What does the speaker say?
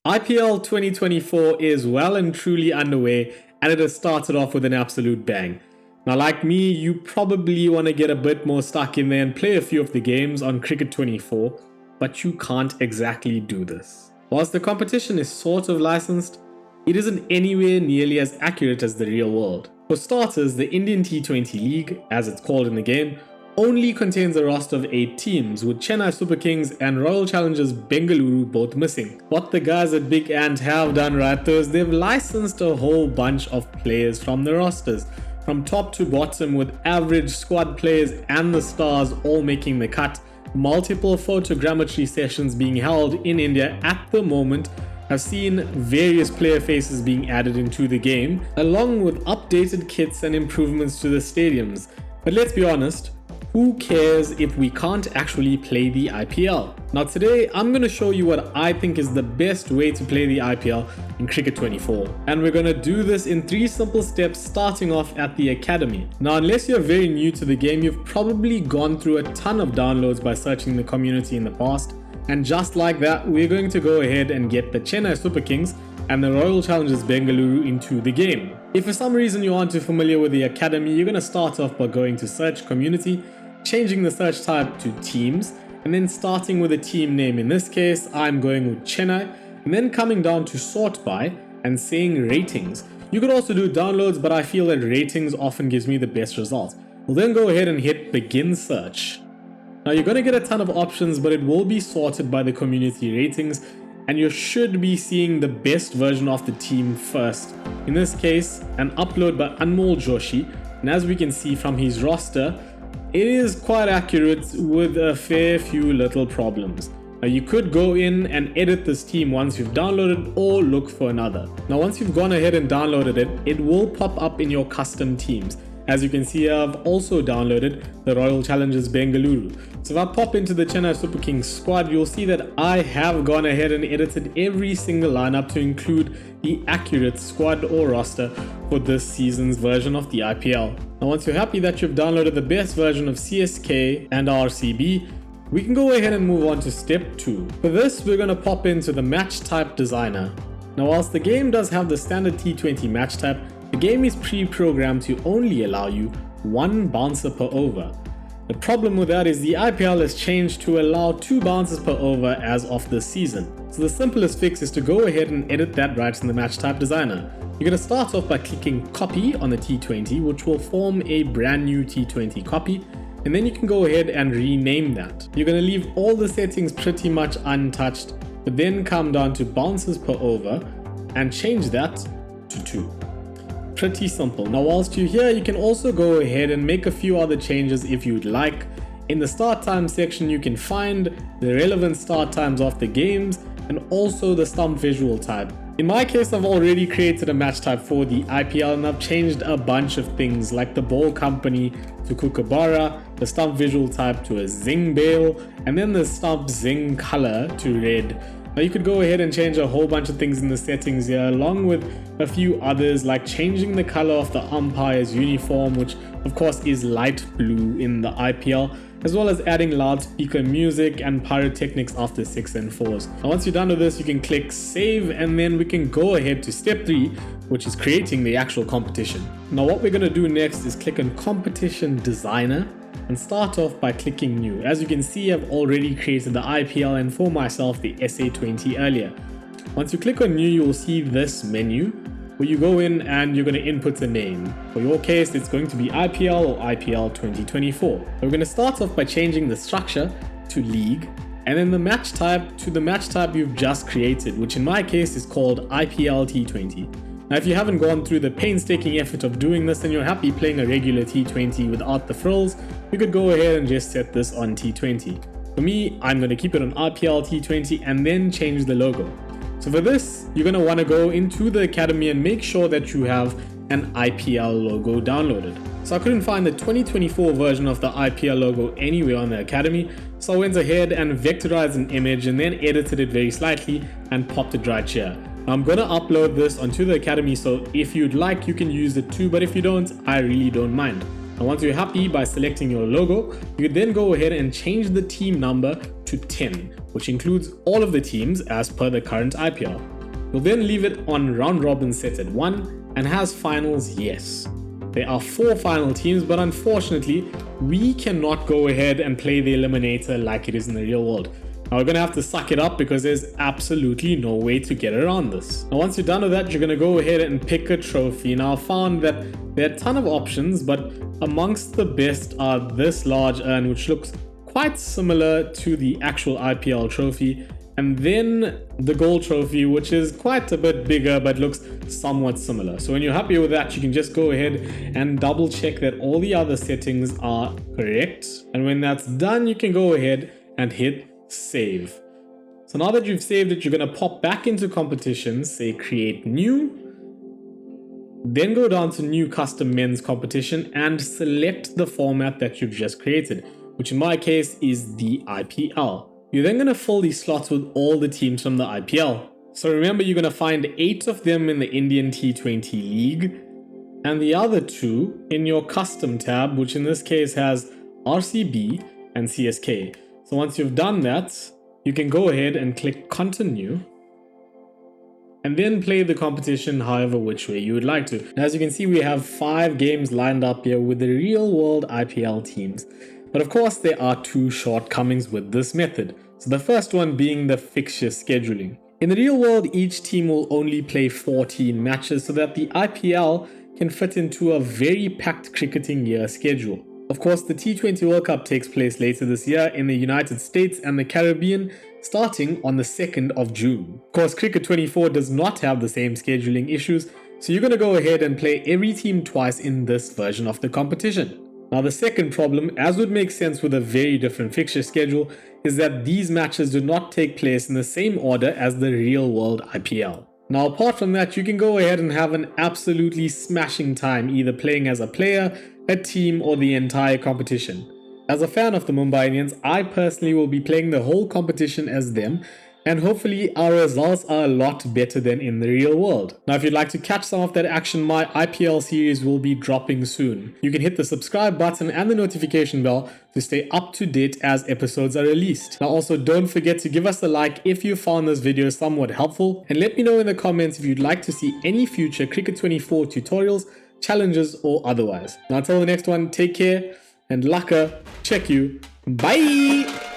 IPL 2024 is well and truly underway, and it has started off with an absolute bang. Now, like me, you probably want to get a bit more stuck in there and play a few of the games on Cricket 24, but you can't exactly do this. Whilst the competition is sort of licensed, it isn't anywhere nearly as accurate as the real world. For starters, the Indian T20 League, as it's called in the game, only contains a roster of 8 teams, with Chennai Super Kings and Royal Challengers Bengaluru both missing. What the guys at Big Ant have done right though is they've licensed a whole bunch of players from the rosters, from top to bottom, with average squad players and the stars all making the cut. Multiple photogrammetry sessions being held in India at the moment have seen various player faces being added into the game, along with updated kits and improvements to the stadiums. But let's be honest, who cares if we can't actually play the IPL? Now today, I'm going to show you what I think is the best way to play the IPL in Cricket 24. And we're going to do this in 3 simple steps, starting off at the academy. Now, unless you're very new to the game, you've probably gone through a ton of downloads by searching the community in the past. And just like that, we're going to go ahead and get the Chennai Super Kings and the Royal Challengers Bengaluru into the game. If for some reason you aren't too familiar with the academy, you're going to start off by going to search community, changing the search type to teams, and then starting with a team name. In this case, I'm going with Chennai, and then coming down to sort by and saying ratings. You could also do downloads, but I feel that ratings often gives me the best results. We'll then go ahead and hit begin search. Now you're going to get a ton of options, but it will be sorted by the community ratings, and you should be seeing the best version of the team first. In this case, an upload by Anmol Joshi, and as we can see from his roster, it is quite accurate with a fair few little problems. Now you could go in and edit this team once you've downloaded, or look for another. Now once you've gone ahead and downloaded it, it will pop up in your custom teams. As you can see, I've also downloaded the Royal Challengers Bengaluru. So if I pop into the Chennai Super Kings squad, you'll see that I have gone ahead and edited every single lineup to include the accurate squad or roster for this season's version of the IPL. Now once you're happy that you've downloaded the best version of CSK and RCB, we can go ahead and move on to step 2. For this, we're going to pop into the match type designer. Now whilst the game does have the standard T20 match type, the game is pre-programmed to only allow you 1 bouncer per over. The problem with that is the IPL has changed to allow 2 bounces per over as of this season. So the simplest fix is to go ahead and edit that right in the match type designer. You're going to start off by clicking copy on the T20, which will form a brand new T20 copy, and then you can go ahead and rename that. You're going to leave all the settings pretty much untouched, but then come down to bounces per over and change that to 2. Pretty simple. Now whilst you're here, you can also go ahead and make a few other changes if you'd like. In the start time section, you can find the relevant start times of the games and also the stump visual type. In my case, I've already created a match type for the IPL, and I've changed a bunch of things like the ball company to Kookaburra, the stump visual type to a zing bale, and then the stump zing color to red. Now you could go ahead and change a whole bunch of things in the settings here, along with a few others like changing the color of the umpire's uniform, which of course is light blue in the IPL, as well as adding loudspeaker music and pyrotechnics after 6 and 4s. Now once you're done with this, you can click save, and then we can go ahead to step 3, which is creating the actual competition. Now what we're going to do next is click on competition designer and start off by clicking new. As you can see, I've already created the IPL and for myself the SA20 earlier. Once you click on new, you will see this menu where you go in and you're going to input a name. For your case, it's going to be IPL or IPL 2024. We're going to start off by changing the structure to league, and then the match type to the match type you've just created, which in my case is called IPL T20. Now if you haven't gone through the painstaking effort of doing this and you're happy playing a regular T20 without the frills, you could go ahead and just set this on T20. For me, I'm going to keep it on IPL T20 and then change the logo. So for this, you're going to want to go into the academy and make sure that you have an IPL logo downloaded. So I couldn't find the 2024 version of the IPL logo anywhere on the academy, so I went ahead and vectorized an image and then edited it very slightly and popped it right here. I'm going to upload this onto the academy, so if you'd like, you can use it too, but if you don't, I really don't mind. And once you're happy by selecting your logo, you then go ahead and change the team number to 10, which includes all of the teams as per the current IPL. You'll then leave it on round robin set at 1 and has finals yes. There are 4 final teams, but unfortunately, we cannot go ahead and play the eliminator like it is in the real world. Now we're going to have to suck it up because there's absolutely no way to get around this. Now once you're done with that, you're going to go ahead and pick a trophy. Now I found that there are a ton of options, but amongst the best are this large urn, which looks quite similar to the actual IPL trophy, and then the gold trophy, which is quite a bit bigger but looks somewhat similar. So when you're happy with that, you can just go ahead and double check that all the other settings are correct, and when that's done, you can go ahead and hit save. So now that you've saved it, you're going to pop back into competitions, say create new, then go down to new custom men's competition and select the format that you've just created, which in my case is the IPL. You're then going to fill these slots with all the teams from the IPL. So remember, you're going to find 8 of them in the Indian T20 League and the other 2 in your custom tab, which in this case has RCB and CSK. So once you've done that, you can go ahead and click continue and then play the competition however which way you would like to. As you can see, we have 5 games lined up here with the real world IPL teams. But of course, there are 2 shortcomings with this method. So the first one being the fixture scheduling. In the real world, each team will only play 14 matches so that the IPL can fit into a very packed cricketing year schedule. Of course, the T20 World Cup takes place later this year in the United States and the Caribbean, starting on the 2nd of June. Of course, Cricket 24 does not have the same scheduling issues, so you're going to go ahead and play every team twice in this version of the competition. Now the second problem, as would make sense with a very different fixture schedule, is that these matches do not take place in the same order as the real world IPL. Now apart from that, you can go ahead and have an absolutely smashing time either playing as a player, a team, or the entire competition. As a fan of the Mumbai Indians, I personally will be playing the whole competition as them, and hopefully our results are a lot better than in the real world. Now if you'd like to catch some of that action, my IPL series will be dropping soon. You can hit the subscribe button and the notification bell to stay up to date as episodes are released. Now also don't forget to give us a like if you found this video somewhat helpful, and let me know in the comments if you'd like to see any future Cricket 24 tutorials, challenges, or otherwise. Now until the next one, take care and laka, check you, bye!